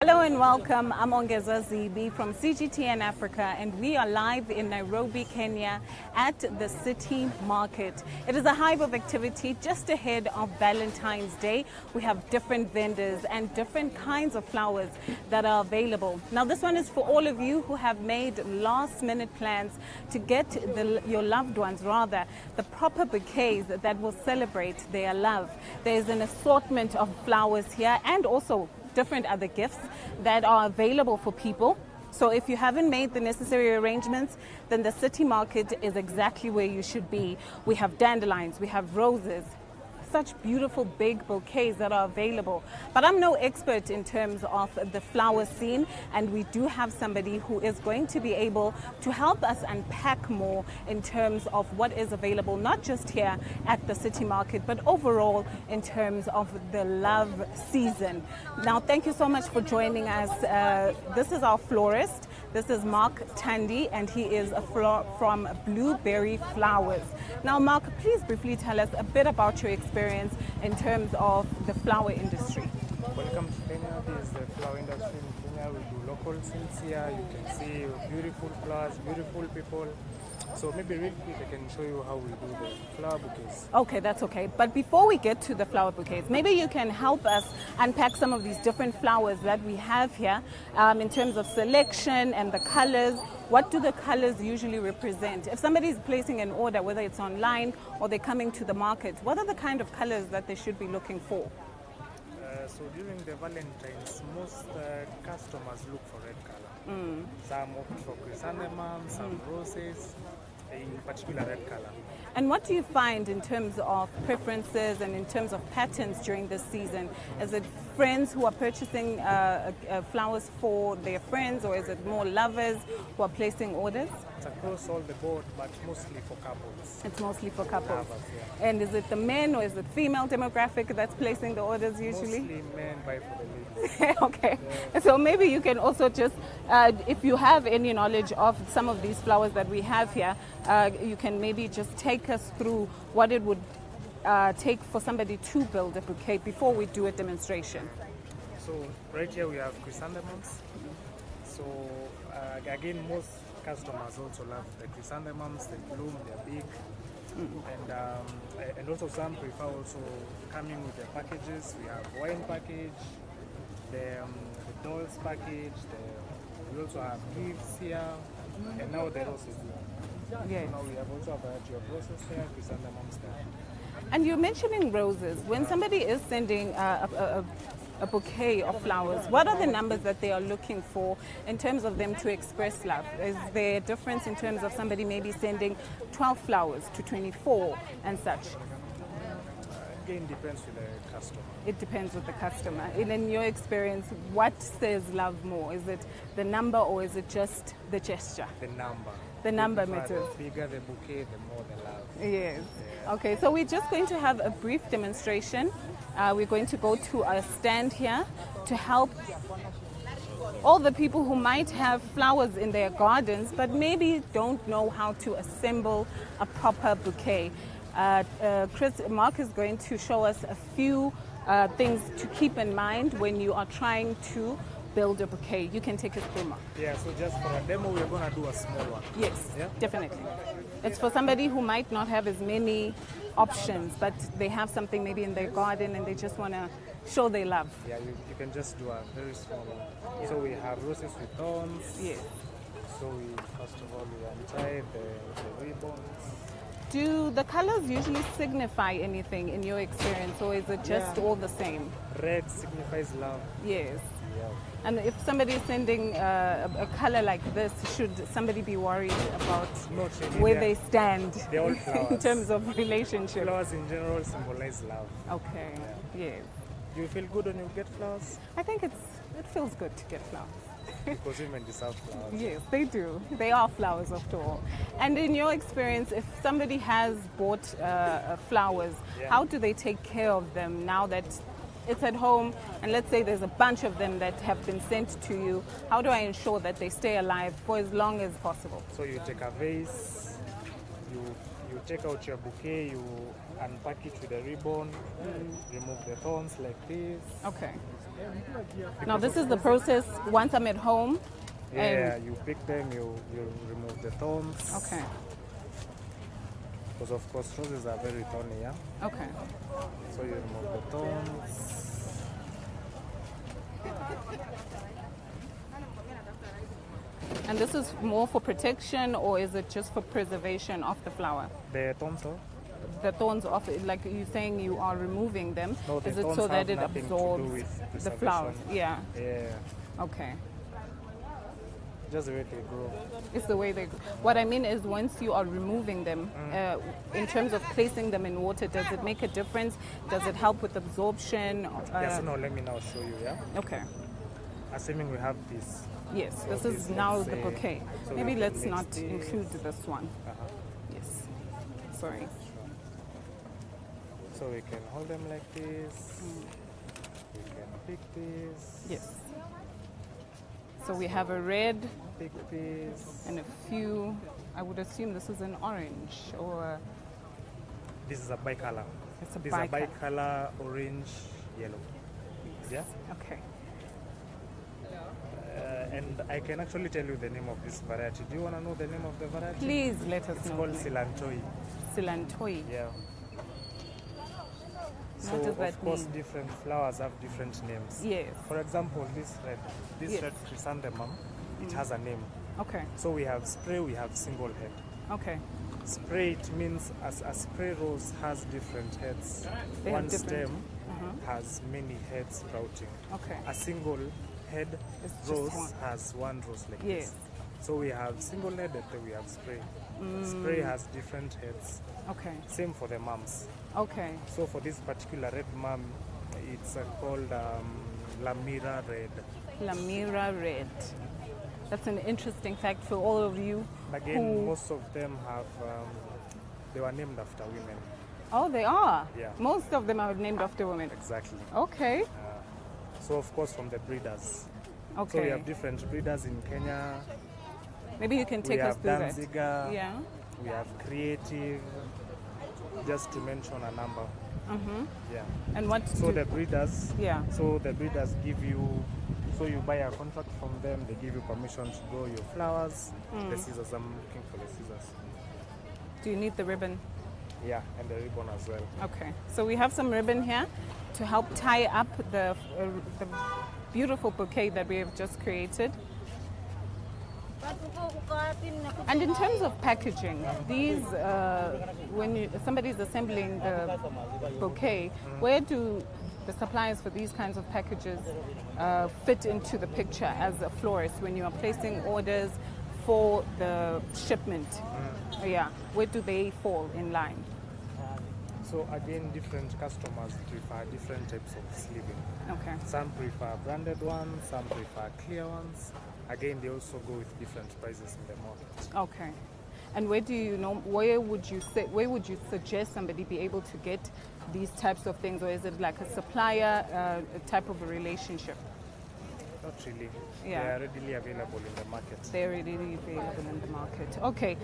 Hello and welcome. I'm Ongeza Zibi from CGTN Africa, and we are live in Nairobi, Kenya at the City Market. It is a hive of activity just ahead of Valentine's Day. We have different vendors and different kinds of flowers that are available. Now this one is for all of you who have made last minute plans to get your loved ones, rather, the proper bouquets that will celebrate their love. There's an assortment of flowers here and also different other gifts that are available for people. So if you haven't made the necessary arrangements, then the City Market is exactly where you should be. We have dandelions, we have roses, such beautiful big bouquets that are available. But I'm no expert in terms of the flower scene, and we do have somebody who is going to be able to help us unpack more in terms of what is available, not just here at the City Market, but overall in terms of the love season. Now, thank you so much for joining us. This is our florist. This is Mark Tandy, and he is from Blueberry Flowers. Now, Mark, please briefly tell us a bit about your experience in terms of the flower industry. Welcome to Kenya. This is the flower industry in Kenya. We do local scenes here. You can see beautiful flowers, beautiful people. So maybe real quick I can show you how we do the flower bouquets. Okay, that's okay. But before we get to the flower bouquets, maybe you can help us unpack some of these different flowers that we have here in terms of selection and the colors. What do the colors usually represent? If somebody is placing an order, whether it's online or they're coming to the market, what are the kind of colors that they should be looking for? So during the Valentines, most customers look for red color. Some opt for chrysanthemums, some roses, in particular red color. And what do you find in terms of preferences and in terms of patterns during this season? Is it friends who are purchasing flowers for their friends, or is it more lovers who are placing orders? It's across all the board, but mostly for couples. It's mostly for couples. Lovers, yeah. And is it the men or is it female demographic that's placing the orders usually? Mostly men buy for the ladies. Okay. Yeah. So maybe you can also just, if you have any knowledge of some of these flowers that we have here, you can maybe just take us through what it would take for somebody to build a bouquet before we do a demonstration. So right here we have chrysanthemums. So again, most customers also love the chrysanthemums. They bloom, they're big. And also some prefer also coming with their packages. We have wine package, the dolls package, we also have gifts here, and now the roses here. Yes. So now we have also a variety of roses here, chrysanthemums there. And you're mentioning roses. When somebody is sending a bouquet of flowers, what are the numbers that they are looking for in terms of them to express love? Is there a difference in terms of somebody maybe sending 12 flowers to 24 and such? Again, depends with the customer. It depends with the customer. And in your experience, what says love more? Is it the number or is it just the gesture? The number. The number matters. The bigger the bouquet, the more the love. Yes. Yeah. Okay, so we're just going to have a brief demonstration. We're going to go to a stand here to help all the people who might have flowers in their gardens but maybe don't know how to assemble a proper bouquet. Mark is going to show us a few things to keep in mind when you are trying to build a bouquet. You can take us through, Mark. Yeah, so just for a demo, we're going to do a small one. Yes, yeah? Definitely. It's for somebody who might not have as many options, but they have something maybe in their garden and they just want to show their love. Yeah, you can just do a very small one. Yeah. So we have roses with thorns. Yes. So first of all, we untie the ribbons. Do the colors usually signify anything in your experience, or is it just all the same? Red signifies love. Yes. Yeah. And if somebody is sending a color like this, should somebody be worried about where they stand in terms of relationship? Flowers in general symbolize love. Okay. Yeah. Yes. Do you feel good when you get flowers? I think it feels good to get flowers. Because women deserve flowers. Yes, they do. They are flowers after all. And in your experience, if somebody has bought flowers, how do they take care of them now that it's at home, and let's say there's a bunch of them that have been sent to you? How do I ensure that they stay alive for as long as possible? So you take a vase, you take out your bouquet, you unpack it with a ribbon, remove the thorns like this. Okay. Now this is the process once I'm at home. Yeah, you pick them, you remove the thorns. Okay. Because of course roses are very thorny, yeah? Okay. So you remove the thorns. And this is more for protection, or is it just for preservation of the flower? The thorns, oh? The thorns of it, like you're saying you are removing them. No, the is it thorns so that have it nothing to do absorbs with the preservation. flowers? Yeah. Yeah, Okay. just the way they grow. It's the way they. What I mean is, once you are removing them, in terms of placing them in water, does it make a difference? Does it help with absorption? Yes, no, let me now show you, yeah? Okay. Assuming we have this. Yes, So this is this, now let's the say- bouquet. so Maybe we let's mix not this. include this one. Uh-huh. Yes. Sorry. So we can hold them like this. We can pick this. Yes. So we have a red Pick this. and a few. I would assume this is an orange or This is a bicolor. it's a This is a bicolor. bicolor, orange, yellow. Yeah? Okay. And I can actually tell you the name of this variety. Do you want to know the name of the variety? Please let us It's know. called Cilantoi. Cilantoi. Yeah. So What does that of course mean? different flowers have different names. Yes. For example, this Yes. red chrysanthemum, it has a name. Okay. So we have spray, we have single head. Okay. Spray, it means as a spray rose has different heads. They have One different- stem has many heads sprouting. Okay. A single head It's just rose one. has one rose like Yes. this. So we have single head and then we have spray. Spray has different heads. Okay. Same for the mums. Okay. So for this particular red mum, it's called Lamira red. Lamira red. That's an interesting fact for all of you. Again, who- most of them have, they were named after women. Oh, they are? Yeah. Most of them are named after women. Exactly. Okay. So of course from the breeders. Okay. So we have different breeders in Kenya. Maybe you can take we us have through that. Danziger. Yeah. We have Creative. Just to mention a number. Yeah. And what So do- the breeders. Yeah. So the breeders give you. So you buy a contract from them. They give you permission to grow your flowers. The scissors. I'm looking for the scissors. do you need the ribbon? Yeah, and the ribbon as well. Okay. So we have some ribbon here to help tie up the beautiful bouquet that we have just created. And in terms of packaging, these, when somebody's assembling the bouquet, where do the suppliers for these kinds of packages fit into the picture as a florist when you are placing orders for the shipment? Yeah, where do they fall in line? So again, different customers prefer different types of sleeving. Okay. Some prefer branded ones, some prefer clear ones. Again, they also go with different prices in the market. Okay. And where would you suggest somebody be able to get these types of things, or is it like a supplier type of a relationship? Not really. Yeah. They are readily available in the market. They're readily available in the market. Okay.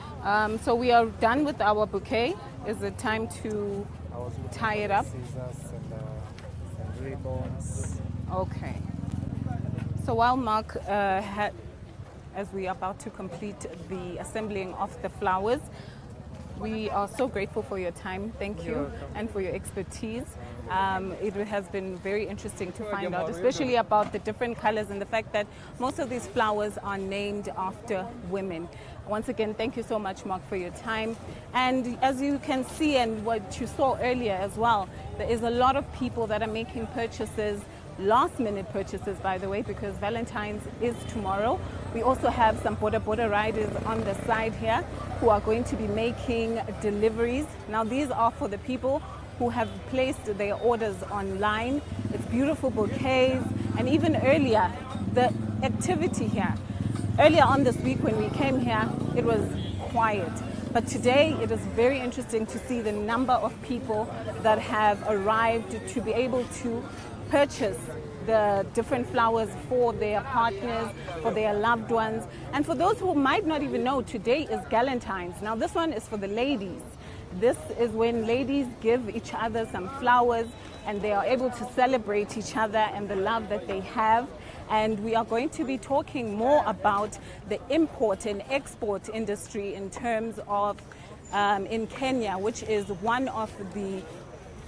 So we are done with our bouquet. Is it time to I was looking tie for it the up? Scissors and ribbons. Okay. So while Mark, as we are about to complete the assembling of the flowers, we are so grateful for your time. Thank you, You're welcome. and for your expertise. It has been very interesting to find out, especially about the different colors and the fact that most of these flowers are named after women. Once again, thank you so much, Mark, for your time. And as you can see, and what you saw earlier as well, there is a lot of people that are making purchases, last-minute purchases, by the way, because Valentine's is tomorrow. We also have some border riders on the side here who are going to be making deliveries. Now, these are for the people who have placed their orders online. It's beautiful bouquets, and even earlier, the activity here. Earlier on this week when we came here, it was quiet. But today, it is very interesting to see the number of people that have arrived to be able to purchase the different flowers for their partners, for their loved ones. And for those who might not even know, today is Valentine's. Now, this one is for the ladies. This is when ladies give each other some flowers and they are able to celebrate each other and the love that they have. And we are going to be talking more about the import and export industry in terms of in Kenya, which is one of the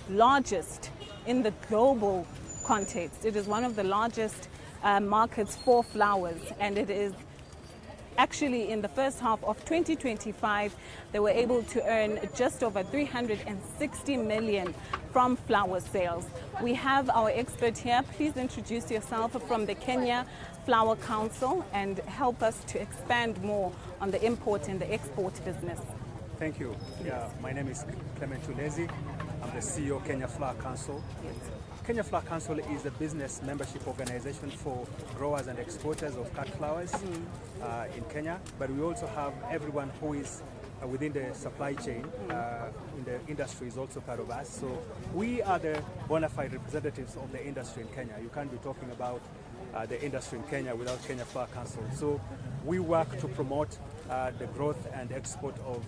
largest in the global context. It is one of the largest markets for flowers, and it is actually in the first half of 2025 they were able to earn just over 360 million from flower sales. We have our expert here. Please introduce yourself from the Kenya Flower Council and help us to expand more on the import and the export business. Thank you. Yeah, my name is Clement Ulezi. I'm the CEO of Kenya Flower Council. Yes. Kenya Flower Council is a business membership organization for growers and exporters of cut flowers in Kenya, but we also have everyone who is within the supply chain in the industry is also part of us. So we are the bona fide representatives of the industry in Kenya. You can't be talking about the industry in Kenya without Kenya Flower Council. So we work to promote the growth and export of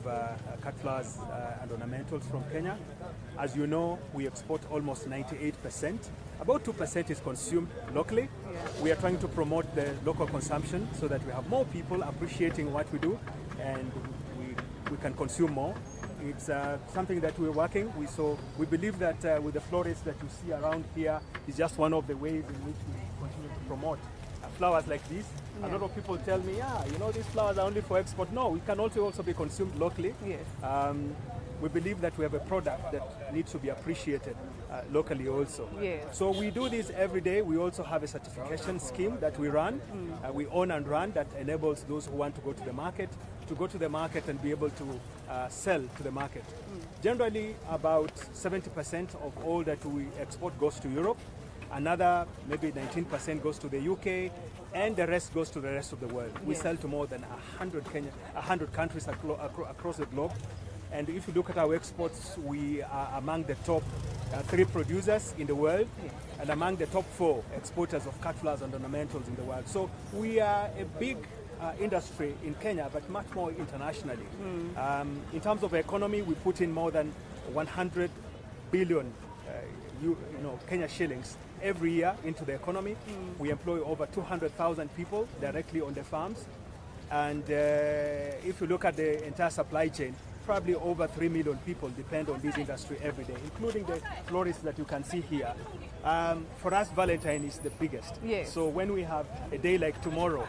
cut flowers and ornamentals from Kenya. As you know, we export almost 98%. About 2% is consumed locally. Yeah. We are trying to promote the local consumption so that we have more people appreciating what we do and we can consume more. It's something that we're working with. So we believe that with the florists that you see around here is just one of the ways in which we continue to promote flowers like this. Yeah. A lot of people tell me, these flowers are only for export. No, we can also be consumed locally. Yes. We believe that we have a product that needs to be appreciated locally also. Yes. So we do this every day. We also have a certification scheme that we run. We own and run that enables those who want to go to the market and be able to sell to the market. Generally, about 70% of all that we export goes to Europe. Another maybe 19% goes to the UK, and the rest goes to the rest of the world. We Yes. sell to more than 100 countries across the globe. And if you look at our exports, we are among the top 3 producers in the world, Yes. and among the top 4 exporters of cut flowers and ornamentals in the world. So we are a big industry in Kenya, but much more internationally. In terms of economy, we put in more than 100 billion Kenya shillings every year into the economy. We employ over 200,000 people directly on the farms. And if you look at the entire supply chain, probably over 3 million people depend on this industry every day, including the florists that you can see here. For us, Valentine is the biggest. Yes. So when we have a day like tomorrow,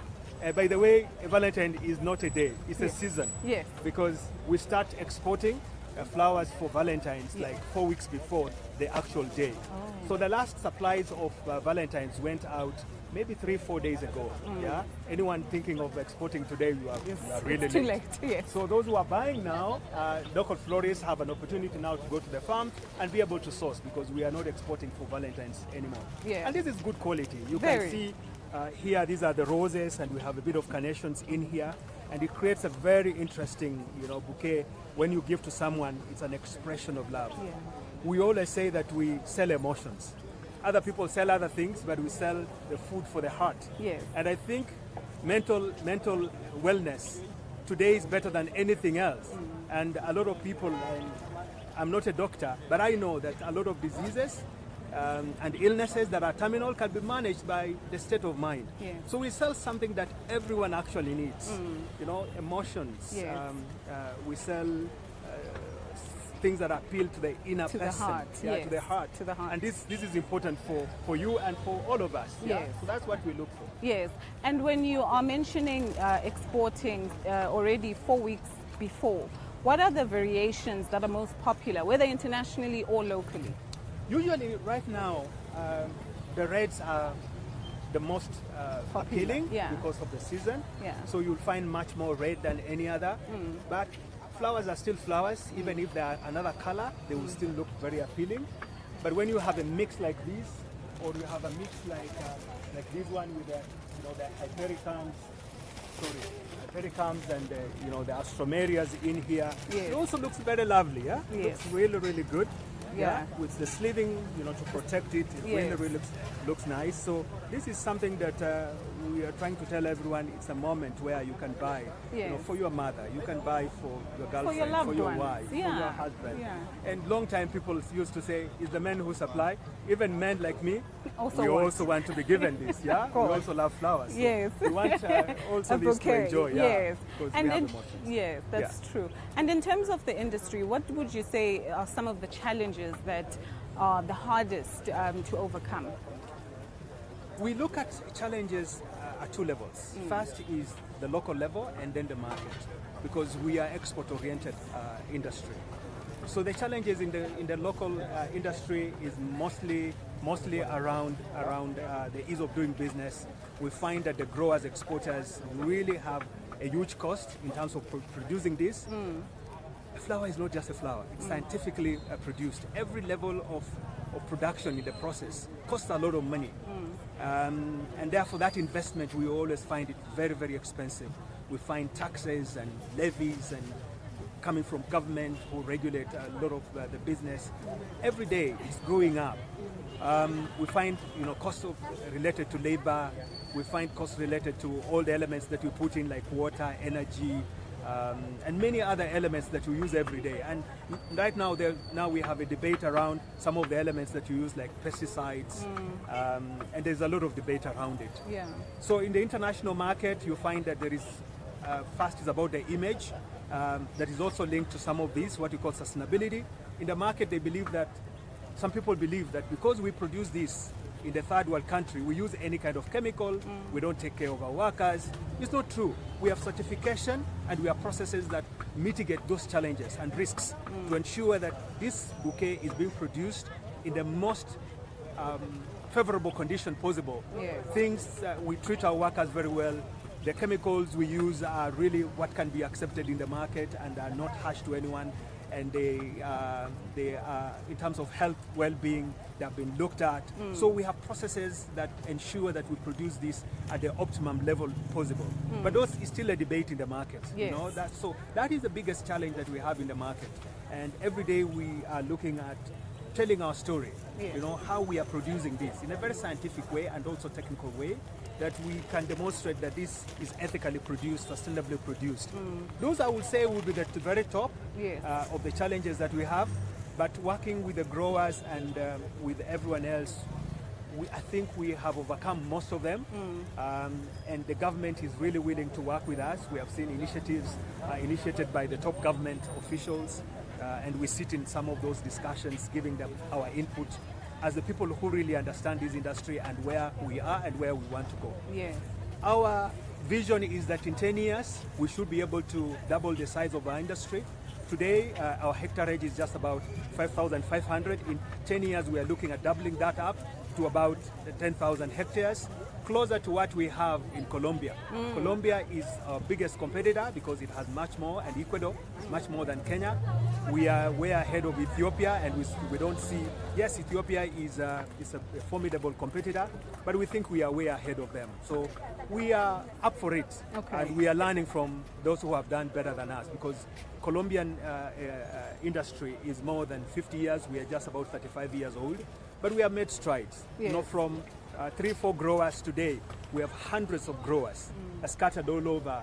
by the way, Valentine is not a day, it's a season. Yes. Because we start exporting flowers for Valentine's like 4 weeks before the actual day. So the last supplies of Valentines went out maybe 3-4 days ago. Yeah. Anyone thinking of exporting today, you are really It's too late. Yes. So those who are buying now, local florists have an opportunity now to go to the farm and be able to source, because we are not exporting for Valentine's anymore. Yeah. And this is good quality. You Very. can see here, these are the roses, and we have a bit of carnations in here, and it creates a very interesting, bouquet. When you give to someone, it's an expression of love. Yeah. We always say that we sell emotions. Other people sell other things, but we sell the food for the heart. Yes. And I think mental wellness today is better than anything else. And a lot of people, I'm not a doctor, but I know that a lot of diseases and illnesses that are terminal can be managed by the state of mind. Yes. So we sell something that everyone actually needs. Emotions. Yes. We sell things that appeal to the inner To the person, heart, yeah, yes, to the heart. to the heart. And this is important for you and for all of us. Yeah? Yes. So that's what we look for. Yes. And when you are mentioning exporting already 4 weeks before, what are the variations that are most popular, whether internationally or locally? Usually, right now, the reds are the most appealing yeah. because of the season. Yeah. So you'll find much more red than any other. But flowers are still flowers. Even if they are another color, they will still look very appealing. But when you have a mix like this, or you have a mix like this one with the hypericums, and the astromerias in here, Yes. it also looks very lovely. Yeah, it Yes. looks really, really good. Yeah. with the sleeving, to protect it. It Yes. really looks nice. So this is something that we are trying to tell everyone. It's a moment where you can buy, Yes. for your mother, you can buy for your girlfriend, your loved your ones. wife, for Yeah. your husband. Yeah. And long time people used to say, it's the men who supply. Even men like me, Also we want. also want to be given this. Yeah, we course. also love flowers. So Yes. we want also A this to bouquet. enjoy. Yeah, Yes. because And we have in- emotions. yes, that's Yeah. true. And in terms of the industry, what would you say are some of the challenges that are the hardest to overcome? We look at challenges at two levels. First is the local level and then the market, because we are export-oriented industry. So the challenges in the local industry is mostly around the ease of doing business. We find that the growers, exporters really have a huge cost in terms of producing this. A flower is not just a flower, it's scientifically produced. Every level of production in the process costs a lot of money. And therefore that investment, we always find it very, very expensive. We find taxes and levies and coming from government who regulate a lot of the business. Every day it's growing up. We find costs related to labor. We find costs related to all the elements that we put in, like water, energy, and many other elements that we use every day. And right now, we have a debate around some of the elements that you use, like pesticides, and there's a lot of debate around it. Yeah. So in the international market, you find that there is, first is about the image, that is also linked to some of these, what you call sustainability. In the market, some people believe that because we produce this in the third world country, we use any kind of chemical, we don't take care of our workers. It's not true. We have certification and we have processes that mitigate those challenges and risks to ensure that this bouquet is being produced in the most favorable condition possible. Yes. Things, we treat our workers very well. The chemicals we use are really what can be accepted in the market and are not harsh to anyone. And they are, in terms of health, well-being, they have been looked at. So we have processes that ensure that we produce this at the optimum level possible. But those is still a debate in the market. Yes. So that is the biggest challenge that we have in the market. And every day we are looking at telling our story. Yes. How we are producing this in a very scientific way and also technical way, that we can demonstrate that this is ethically produced, sustainably produced. Those, I would say, will be at the very top Yes. of the challenges that we have. But working with the growers and with everyone else, I think we have overcome most of them. And the government is really willing to work with us. We have seen initiatives initiated by the top government officials, and we sit in some of those discussions, giving them our input as the people who really understand this industry and where we are and where we want to go. Yes. Our vision is that in 10 years, we should be able to double the size of our industry. Today, our hectareage is just about 5,500. In 10 years, we are looking at doubling that up to about 10,000 hectares, closer to what we have in Colombia. Colombia is our biggest competitor because it has much more, and Ecuador much more than Kenya. We are way ahead of Ethiopia, and we don't see, yes, Ethiopia is a formidable competitor, but we think we are way ahead of them. So we are up for it, Okay. and we are learning from those who have done better than us, because Colombian industry is more than 50 years. We are just about 35 years old, but we have made strides. Yes. From 3-4 growers today, we have hundreds of growers scattered all over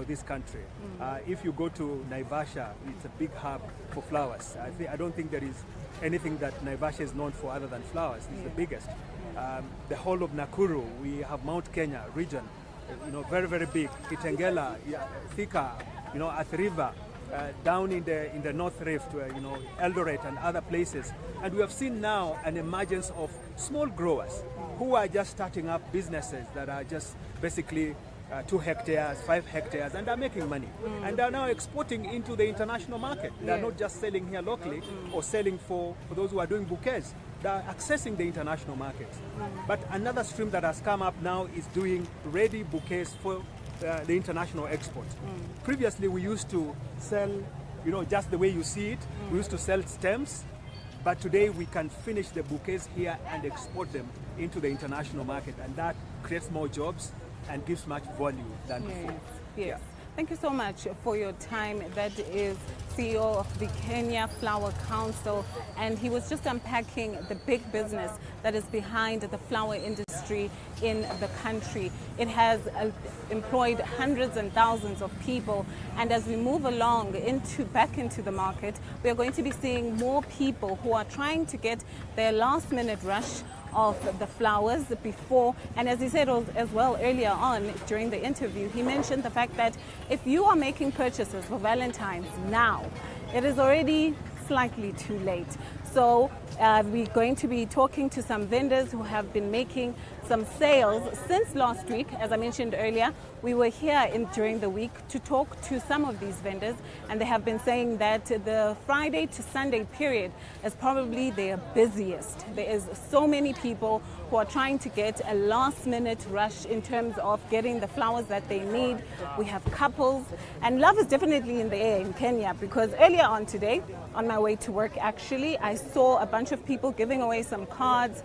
this country. If you go to Naivasha, it's a big hub for flowers. I don't think there is anything that Naivasha is known for other than flowers. It's the biggest. The whole of Nakuru, we have Mount Kenya region, very, very big. Kitengela, Thika, Athi River, down in the North Rift, Eldoret and other places. And we have seen now an emergence of small growers who are just starting up businesses that are just basically 2 hectares, 5 hectares, and are making money. And are now exporting into the international market. They are Yes. not just selling here locally or selling for those who are doing bouquets. They are accessing the international market. But another stream that has come up now is doing ready bouquets for the international export. Previously, we used to sell, just the way you see it. We used to sell stems, but today we can finish the bouquets here and export them into the international market, and that creates more jobs and gives much value than before. Yes. Thank you so much for your time. That is CEO of the Kenya Flower Council, and he was just unpacking the big business that is behind the flower industry in the country. It has employed hundreds and thousands of people, and as we move along back into the market, we are going to be seeing more people who are trying to get their last-minute rush of the flowers before. And as he said as well earlier on during the interview, he mentioned the fact that if you are making purchases for Valentine's now, it is already slightly too late. So we're going to be talking to some vendors who have been making some sales since last week. As I mentioned earlier, we were here during the week to talk to some of these vendors, and they have been saying that the Friday to Sunday period is probably their busiest. There is so many people who are trying to get a last-minute rush in terms of getting the flowers that they need. We have couples, and love is definitely in the air in Kenya, because earlier on today, on my way to work actually, I saw a bunch of people giving away some cards.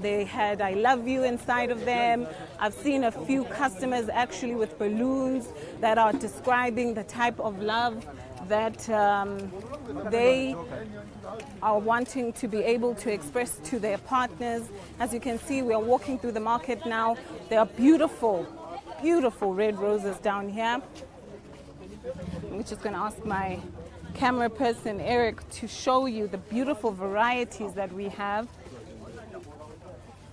They had "I love you" inside of them. I've seen a few customers actually with balloons that are describing the type of love that they are wanting to be able to express to their partners. As you can see, we are walking through the market now. There are beautiful, beautiful red roses down here. I'm just going to ask my camera person, Eric, to show you the beautiful varieties that we have.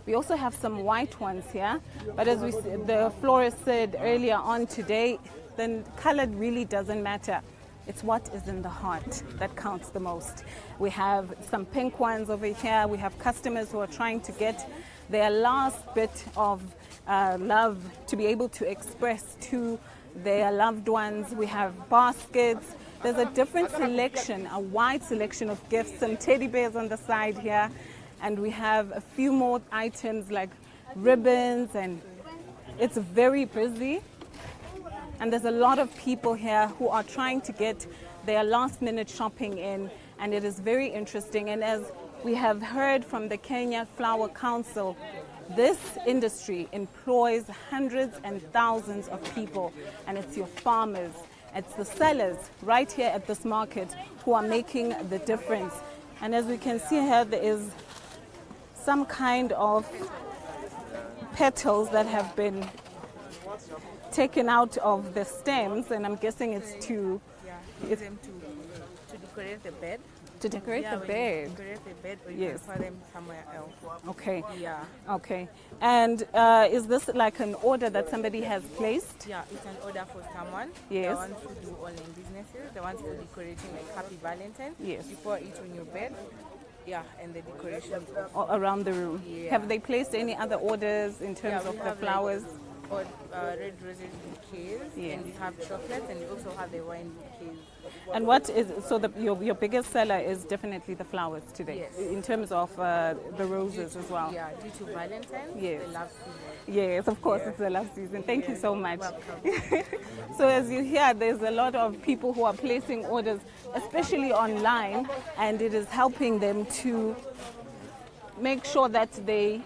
We also have some white ones here, but as the florist said earlier on today, the color really doesn't matter. It's what is in the heart that counts the most. We have some pink ones over here. We have customers who are trying to get their last bit of love to be able to express to their loved ones. We have baskets. There's a different selection, a wide selection of gifts, some teddy bears on the side here. And we have a few more items like ribbons, and it's very busy. And there's a lot of people here who are trying to get their last-minute shopping in, and it is very interesting. And as we have heard from the Kenya Flower Council, this industry employs hundreds and thousands of people, and it's your farmers, it's the sellers right here at this market who are making the difference. And as we can see here, there is some kind of petals that have been taken out of the stems, and I'm guessing it's to decorate the bed. To decorate the bed. Decorate the bed, or you can put them somewhere else. Okay. Yeah. Okay. And is this like an order that somebody has placed? Yeah, it's an order for someone. Yes. The ones who do online businesses, the ones who are decorating like Happy Valentine. Yes. You put it on your bed. Yeah, and the decorations Around the room. Yeah. Have they placed any other orders in terms of the flowers? Or red roses bouquets, Yes. and you have chocolates, and you also have the wine bouquets. And what is your biggest seller is definitely the flowers today, Yes. in terms of the roses as well. Yeah, due to Valentine, Yes. the love season. Yes, of course, it's the love season. Thank you so much. Welcome. So as you hear, there's a lot of people who are placing orders, especially online, and it is helping them to make sure that they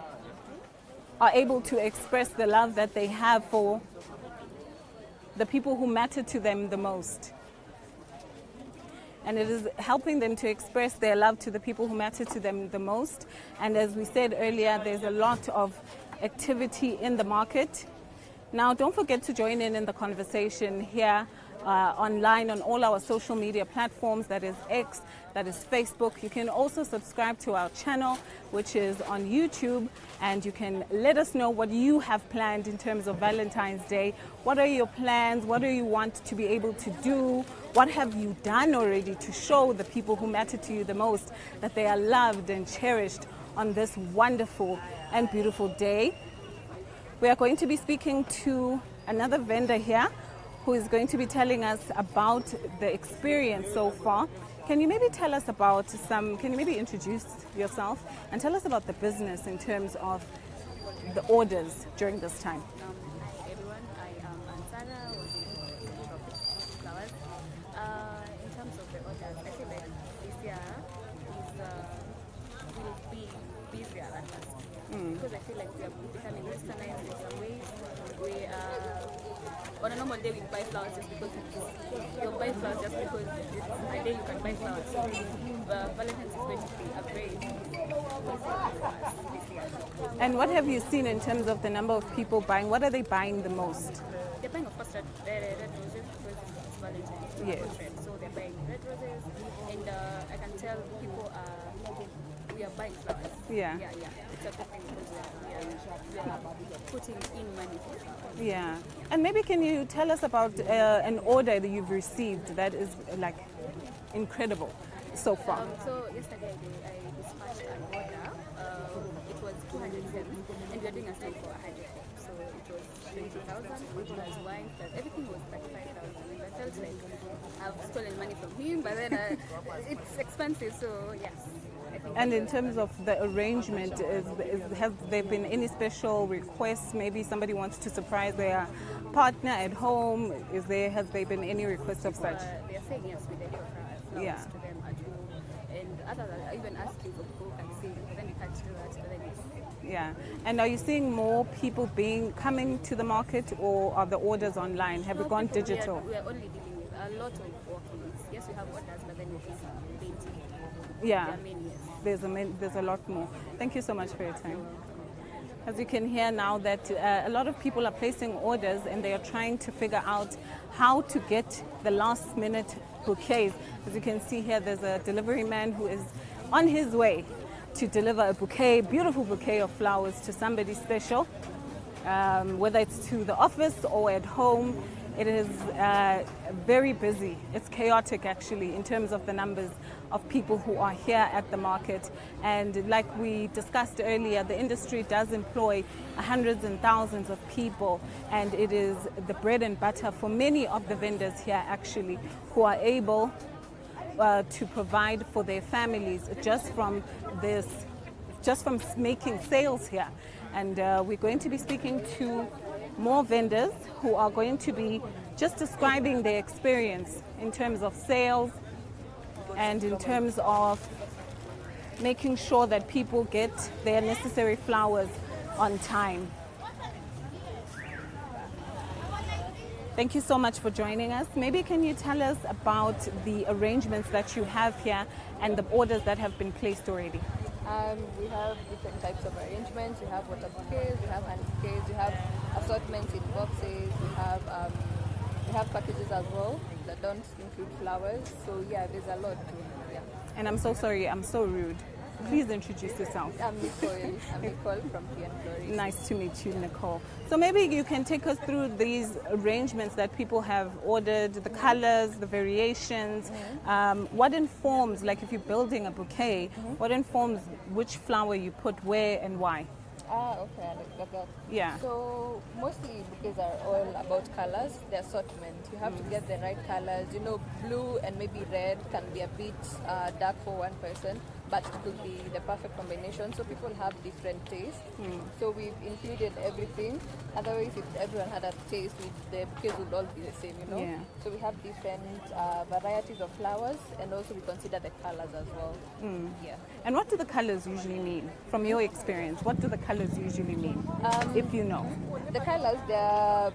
are able to express the love that they have for the people who matter to them the most. And it is helping them to express their love to the people who matter to them the most. And as we said earlier, there's a lot of activity in the market. Now, don't forget to join in the conversation here online on all our social media platforms. That is X, that is Facebook. You can also subscribe to our channel, which is on YouTube, and you can let us know what you have planned in terms of Valentine's Day. What are your plans? What do you want to be able to do? What have you done already to show the people who matter to you the most that they are loved and cherished on this wonderful and beautiful day? We are going to be speaking to another vendor here who is going to be telling us about the experience so far. Can you maybe tell us about can you maybe introduce yourself and tell us about the business in terms of the orders during this time? Hi everyone, I am Ansana with Flowers. In terms of the orders, I feel like this year will be busier than last year because I feel like we are becoming westernized in some ways. We are on a normal day we buy flowers just because you buy flowers just because it's a day you can buy flowers. So Valentine's is going to be a very this year. And what have you seen in terms of the number of people buying? What are they buying the most? They're buying, of course, red roses because it's Valentine's. So Yes. So they're buying red roses, and I can tell people we are buying flowers. Yeah. Yeah. It's a good thing because we are putting in money for flowers. Yeah. And maybe can you tell us about an order that you've received that is like incredible so far? So yesterday I dispatched an order. It was 200 stems, and we are doing a sale for 100. So it was 20,000 plus wine plus everything was 35,000. And I felt like I've stolen money from him, but then it's expensive. So yes. I think And in terms of the arrangement, have there been any special requests? Maybe somebody wants to surprise their partner at home. Has there been any requests of such? they are saying yes, we deliver flowers Yeah. to them at home. And other than I even asked people who can sing, but then you can't do that. But then it's Yeah. And are you seeing more people coming to the market, or are the orders online? Have you gone people digital? We are only dealing with a lot of walk-ins. Yes, we have orders, but then it is painting. Yeah. There are many, yes. There's a lot more. Thank you so much for your time. As you can hear now that a lot of people are placing orders and they are trying to figure out how to get the last minute bouquets. As you can see here, there's a delivery man who is on his way to deliver a bouquet, beautiful bouquet of flowers to somebody special, whether it's to the office or at home. It is very busy. It's chaotic actually in terms of the numbers of people who are here at the market. And like we discussed earlier, the industry does employ hundreds and thousands of people, and it is the bread and butter for many of the vendors here actually who are able to provide for their families just from making sales here. And we're going to be speaking to more vendors who are going to be just describing their experience in terms of sales and in terms of making sure that people get their necessary flowers on time. Thank you so much for joining us. Maybe can you tell us about the arrangements that you have here and the orders that have been placed already? We have different types of arrangements. We have water bouquets, we have hand bouquets, we have assortments in boxes, we have packages as well that don't include flowers. So yeah, there's a lot to yeah. And I'm so sorry, I'm so rude. Please introduce yourself. I'm Nicole from PN Florist. Nice to meet you, Nicole. So maybe you can take us through these arrangements that people have ordered, the colors, the variations. What informs, like if you're building a bouquet, what informs which flower you put where and why? Okay, I like that. Yeah. So mostly bouquets are all about colors, the assortment. You have to get the right colors. You know, blue and maybe red can be a bit dark for one person, but it could be the perfect combination. So people have different tastes. So we've included everything. Otherwise, if everyone had a taste, the bouquets would all be the same, you know? Yeah. So we have different varieties of flowers, and also we consider the colors as well. Yeah. And what do the colors usually mean? From your experience, what do the colors usually mean, if you know? The colors,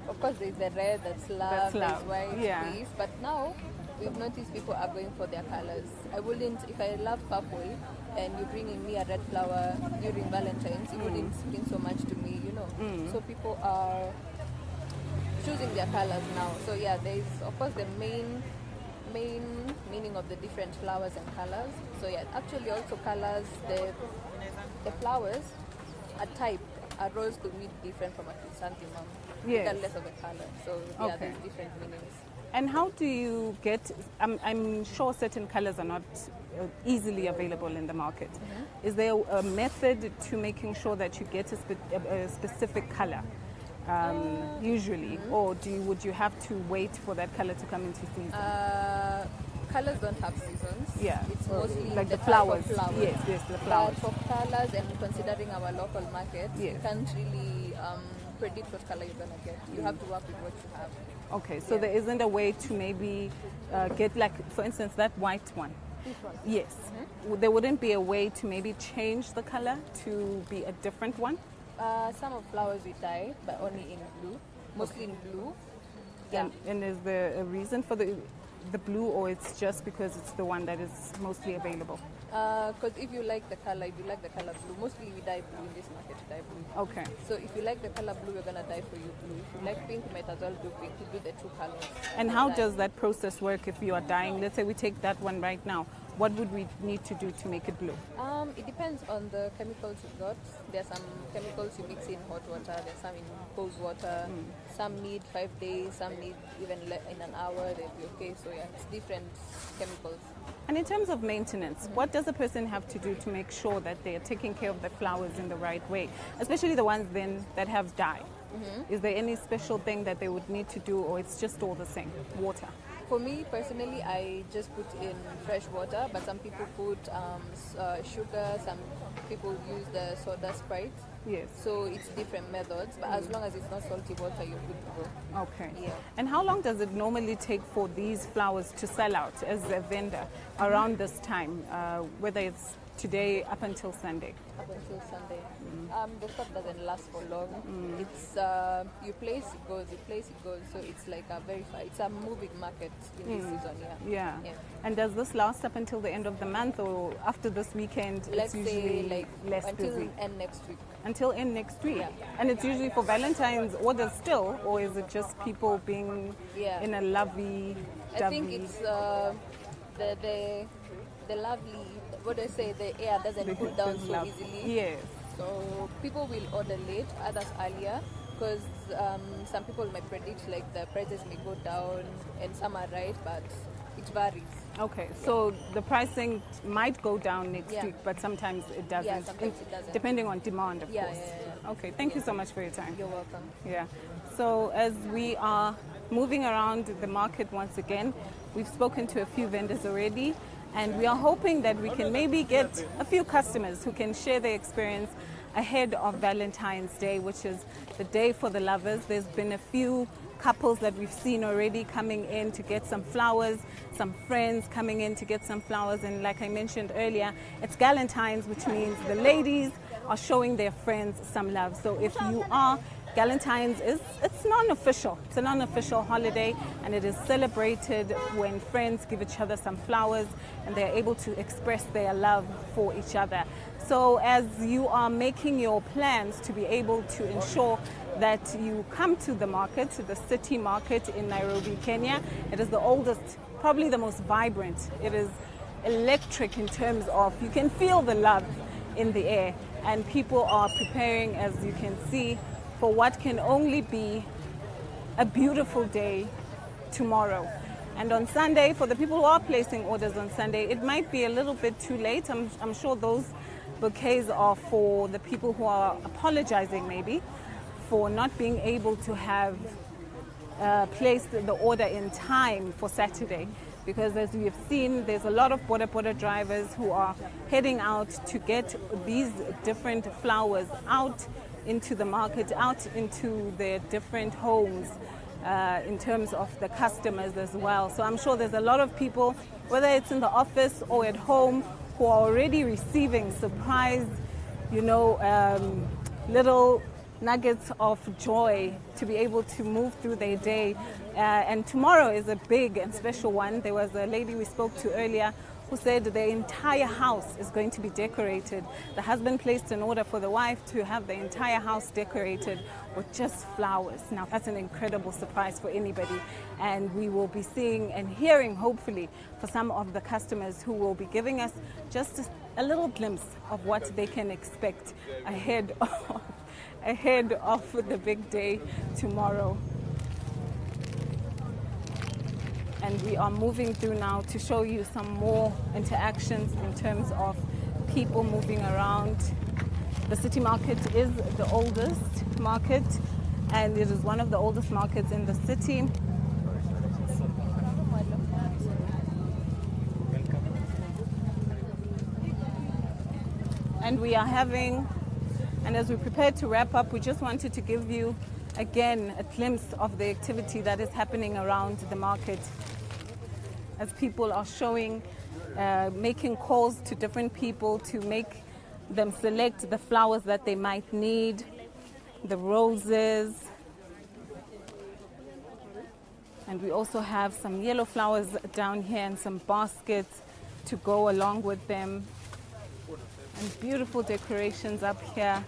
of course, there's the red, that's love, there's white, yeah. peace. But now, we've noticed people are going for their colors. I wouldn't, if I love purple and you're bringing me a red flower during Valentine's, it wouldn't mean so much to me, you know. So people are choosing their colors now. So yeah, there's of course the main meaning of the different flowers and colors. So yeah, actually also colors, the flowers, a type, a rose could mean different from a chrysanthemum, regardless of the color. So yeah, there's different meanings. And how do you get, I'm sure certain colors are not easily available in the market. Is there a method to making sure that you get a specific color usually? Or would you have to wait for that color to come into season? Colors don't have seasons. Yeah. It's mostly like the flowers. type of flowers. Yes, the flowers. But for colors and considering our local market, you can't really predict what color you're going to get. You have to work with what you have. Okay, so there isn't a way to maybe get, like, for instance, that white one. This one? Yes. There wouldn't be a way to maybe change the color to be a different one? Some of flowers we dye, but only in blue. Mostly in blue. Yeah. And is there a reason for the blue, or it's just because it's the one that is mostly available? Because if you like the color blue, mostly we dye blue in this market, we dye blue. Okay. So if you like the color blue, we're gonna dye for you blue. If you like pink, you might as well do pink. You do the two colors. And how Dye. does that process work if you are dyeing? Let's say we take that one right now. What would we need to do to make it blue? It depends on the chemicals you got. There are some chemicals you mix in hot water, there's some in cold water. Some need 5 days, some need even in an hour, they'll be okay. So yeah, it's different chemicals. And in terms of maintenance, what does a person have to do to make sure that they are taking care of the flowers in the right way? Especially the ones then that have dye. Is there any special thing that they would need to do, or it's just all the same? Water? For me personally, I just put in fresh water, but some people put sugar, some people use the soda Sprite. Yes. So it's different methods, but as long as it's not salty water, you're good to go. Okay. Yeah. And how long does it normally take for these flowers to sell out as a vendor around this time, whether it's today up until Sunday? Up until Sunday. The stock doesn't last for long. It's you place it goes, you place it goes. So it's like a it's a moving market in this season. Yeah. Yeah. And does this last up until the end of the month, or after this weekend? Let's it's say usually like less until busy. end next week. Until end next week. Yeah. And it's usually for Valentine's orders still, or is it just people being Yeah. in a lovey I think it's the lovely, what do I say, the air doesn't cool down so easily. Yes. So people will order late, others earlier, because some people might predict like the prices may go down, and some are right, but it varies. Okay, so the pricing might go down next Yeah. week, but sometimes it doesn't. Yeah, sometimes it doesn't. Depending on demand, of Yeah, course. yeah. Okay, thank you so much for your time. You're welcome. Yeah. So as we are moving around the market once again, we've spoken to a few vendors already, and we are hoping that we can maybe get a few customers who can share their experience ahead of Valentine's Day, which is the day for the lovers. There's been a few couples that we've seen already coming in to get some flowers, some friends coming in to get some flowers, and like I mentioned earlier, it's Valentine's, which means the ladies are showing their friends some love. So if you are, Valentine's it's non-official. It's a non-official holiday, and it is celebrated when friends give each other some flowers and they're able to express their love for each other. So as you are making your plans to be able to ensure that you come to the market, to the city market in Nairobi, Kenya, it is the oldest, probably the most vibrant. It is electric in terms of, you can feel the love in the air, and people are preparing, as you can see, for what can only be a beautiful day tomorrow. And on Sunday, for the people who are placing orders on Sunday, it might be a little bit too late. I'm sure those bouquets are for the people who are apologizing maybe for not being able to have placed the order in time for Saturday. Because as we have seen, there's a lot of border drivers who are heading out to get these different flowers out into the market, out into their different homes, in terms of the customers as well. So I'm sure there's a lot of people, whether it's in the office or at home, who are already receiving surprise, little nuggets of joy to be able to move through their day. And tomorrow is a big and special one. There was a lady we spoke to earlier who said the entire house is going to be decorated. The husband placed an order for the wife to have the entire house decorated with just flowers. Now that's an incredible surprise for anybody, and we will be seeing and hearing, hopefully, for some of the customers who will be giving us just a little glimpse of what they can expect ahead of the big day tomorrow. And we are moving through now to show you some more interactions in terms of people moving around. The city market is the oldest market, and it is one of the oldest markets in the city. And we are having, and as we prepare to wrap up, we just wanted to give you again a glimpse of the activity that is happening around the market, as people are showing, making calls to different people to make them select the flowers that they might need, the roses. And we also have some yellow flowers down here and some baskets to go along with them. And beautiful decorations up here.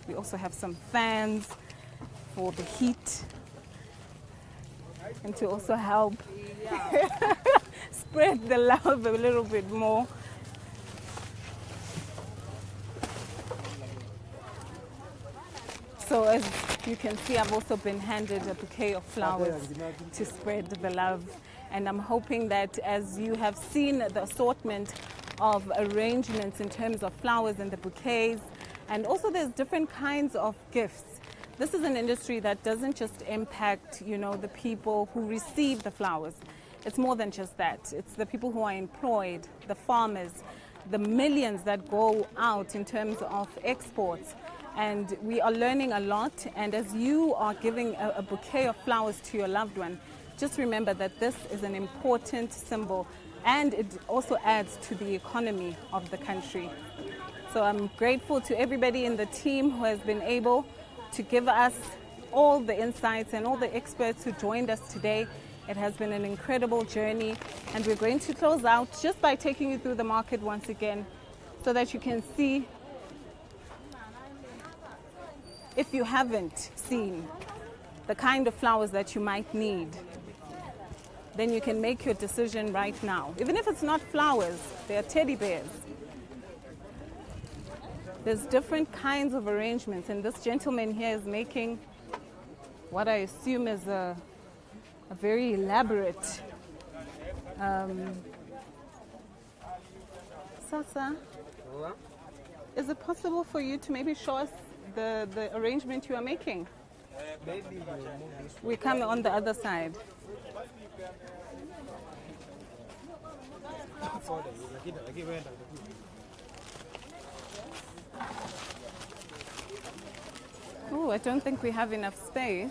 We also have some fans for the heat and to also help spread the love a little bit more. So as you can see, I've also been handed a bouquet of flowers to spread the love. And I'm hoping that as you have seen the assortment of arrangements in terms of flowers and the bouquets, and also there's different kinds of gifts. This is an industry that doesn't just impact, the people who receive the flowers. It's more than just that. It's the people who are employed, the farmers, the millions that go out in terms of exports. And we are learning a lot. And as you are giving a bouquet of flowers to your loved one, just remember that this is an important symbol, and it also adds to the economy of the country. So I'm grateful to everybody in the team who has been able to give us all the insights and all the experts who joined us today. It has been an incredible journey, and we're going to close out just by taking you through the market once again so that you can see, if you haven't seen, the kind of flowers that you might need. Then you can make your decision right now. Even if it's not flowers, they are teddy bears. There's different kinds of arrangements, and this gentleman here is making what I assume is a very elaborate Sasa, is it possible for you to maybe show us the arrangement you are making? Maybe you move this way. We come on the other side. Oh, I don't think we have enough space.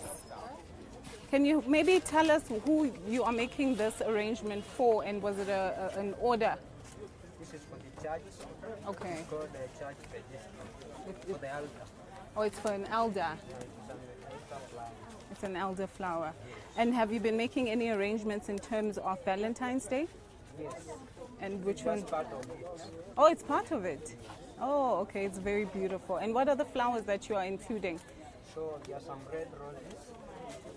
Can you maybe tell us who you are making this arrangement for, and was it an order? This is for the church. Okay. It's called the church register. For the elder. Oh, it's for an elder. It's an elder flower. And have you been making any arrangements in terms of Valentine's Day? Yes. And which one? That's part of it. Oh, it's part of it. Oh, okay. It's very beautiful. And what are the flowers that you are including? So there are some red roses.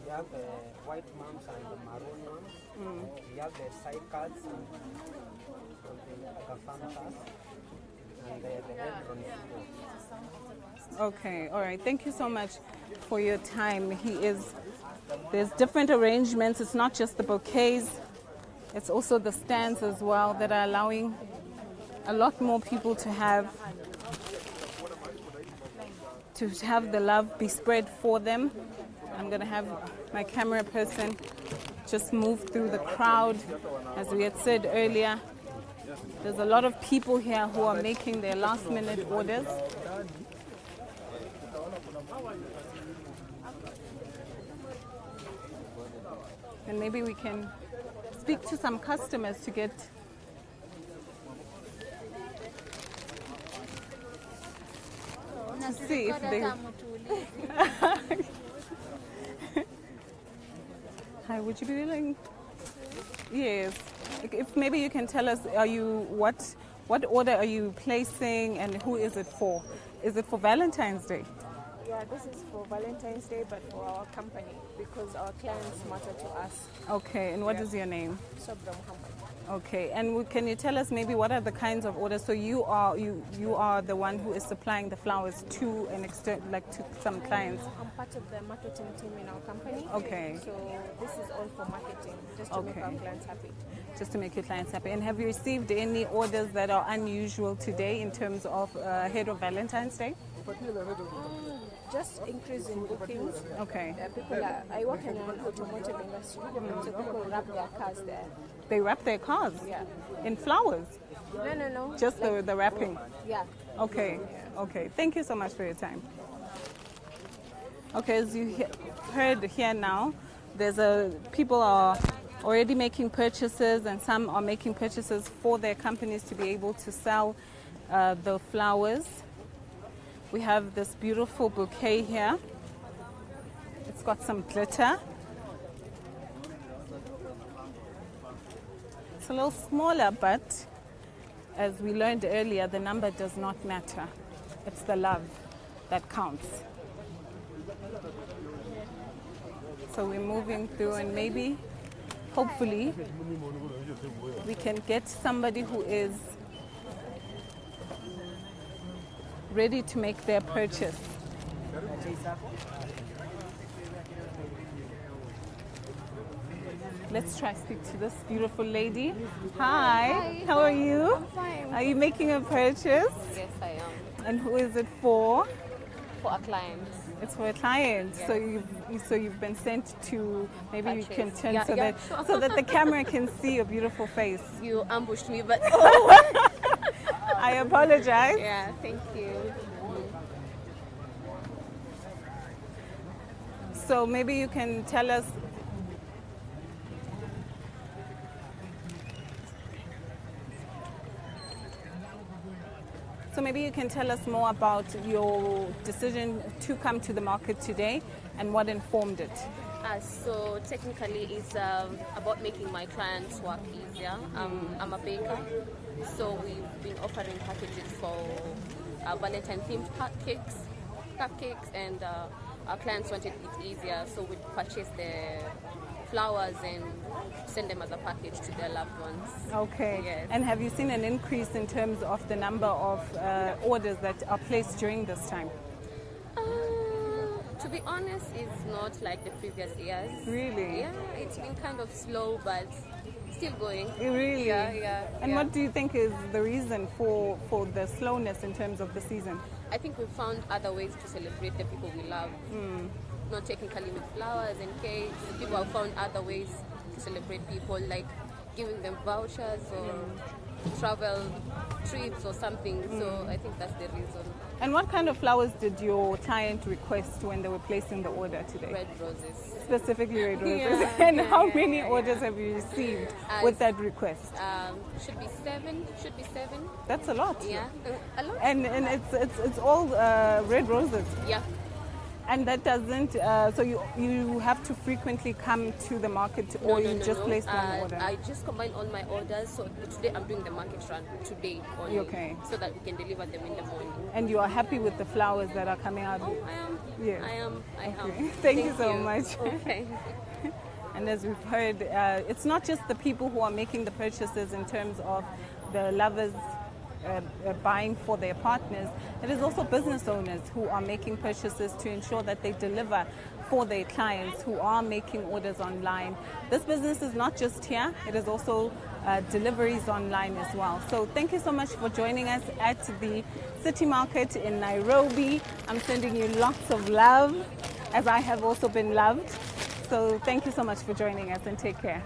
We have the white mums and the maroon ones. We have the side cards and the agapanthus and the red roses. Okay, all right. Thank you so much for your time. There's different arrangements. It's not just the bouquets. It's also the stands as well that are allowing a lot more people to have the love be spread for them. I'm going to have my camera person just move through the crowd. As we had said earlier, there's a lot of people here who are making their last minute orders. And maybe we can speak to some customers to get to see if they Hi, would you be willing? Yes. If maybe you can tell us, what order are you placing and who is it for? Is it for Valentine's Day? Yeah, this is for Valentine's Day, but for our company, because our clients matter to us. Okay, and what is your name? Sobram Company. Okay, and can you tell us maybe what are the kinds of orders? So you are the one who is supplying the flowers to an extent, like to some clients. I'm part of the marketing team in our company. Okay. So this is all for marketing, just to make our clients happy. Just to make your clients happy. And have you received any orders that are unusual today in terms of ahead of Valentine's Day? Just increase in bookings. Okay. I work in an automotive industry, so people wrap their cars there. They wrap their cars? Yeah. In flowers? No. Just the wrapping? Yeah. Okay. Okay. Thank you so much for your time. Okay, as you heard here now, people are already making purchases, and some are making purchases for their companies to be able to sell the flowers. We have this beautiful bouquet here. It's got some glitter. It's a little smaller, but as we learned earlier, the number does not matter. It's the love that counts. So we're moving through, and maybe, hopefully, we can get somebody who is ready to make their purchase. Let's try to speak to this beautiful lady. Hi, how are you? I'm fine. Are you making a purchase? Yes, I am. And who is it for? For a client. It's for a client. Yes. So you've been sent to, maybe you can Purchase. turn Yeah, so yeah, that sure. so that the camera can see your beautiful face. You ambushed me, but I apologize. yeah, thank you. So maybe you can tell us. So maybe you can tell us more about your decision to come to the market today and what informed it. So technically it's about making my clients' work easier. I'm a baker, so we've been offering packages for Valentine themed cupcakes, and our clients wanted it easier, so we purchased the flowers and send them as a package to their loved ones. Okay. Yes. And have you seen an increase in terms of the number of orders that are placed during this time? To be honest, it's not like the previous years. Really? Yeah, it's been kind of slow, but still going. Really? Yeah. And what do you think is the reason for the slowness in terms of the season? I think we found other ways to celebrate the people we love. Not technically with flowers and cakes. People have found other ways to celebrate people, like giving them vouchers or travel trips or something. So I think that's the reason. And what kind of flowers did your client request when they were placing the order today? Red roses. Specifically red roses. Yeah, And yeah, how yeah, many yeah, orders have you received As- with that request? Should be seven. That's a lot. Yeah, a lot. And it's all red roses. Yeah. And that doesn't, so you have to frequently come to the market, or you just place one order? I just combine all my orders. So today I'm doing the market run today only. Okay. So that we can deliver them in the morning. And you are happy with the flowers that are coming out? Oh, I am. Yes. I am. Okay. Thank you so much. Okay. And as we've heard, it's not just the people who are making the purchases in terms of the lovers buying for their partners. It is also business owners who are making purchases to ensure that they deliver for their clients who are making orders online. This business is not just here, it is also deliveries online as well. So thank you so much for joining us at the City Market in Nairobi. I'm sending you lots of love, as I have also been loved. So thank you so much for joining us, and take care.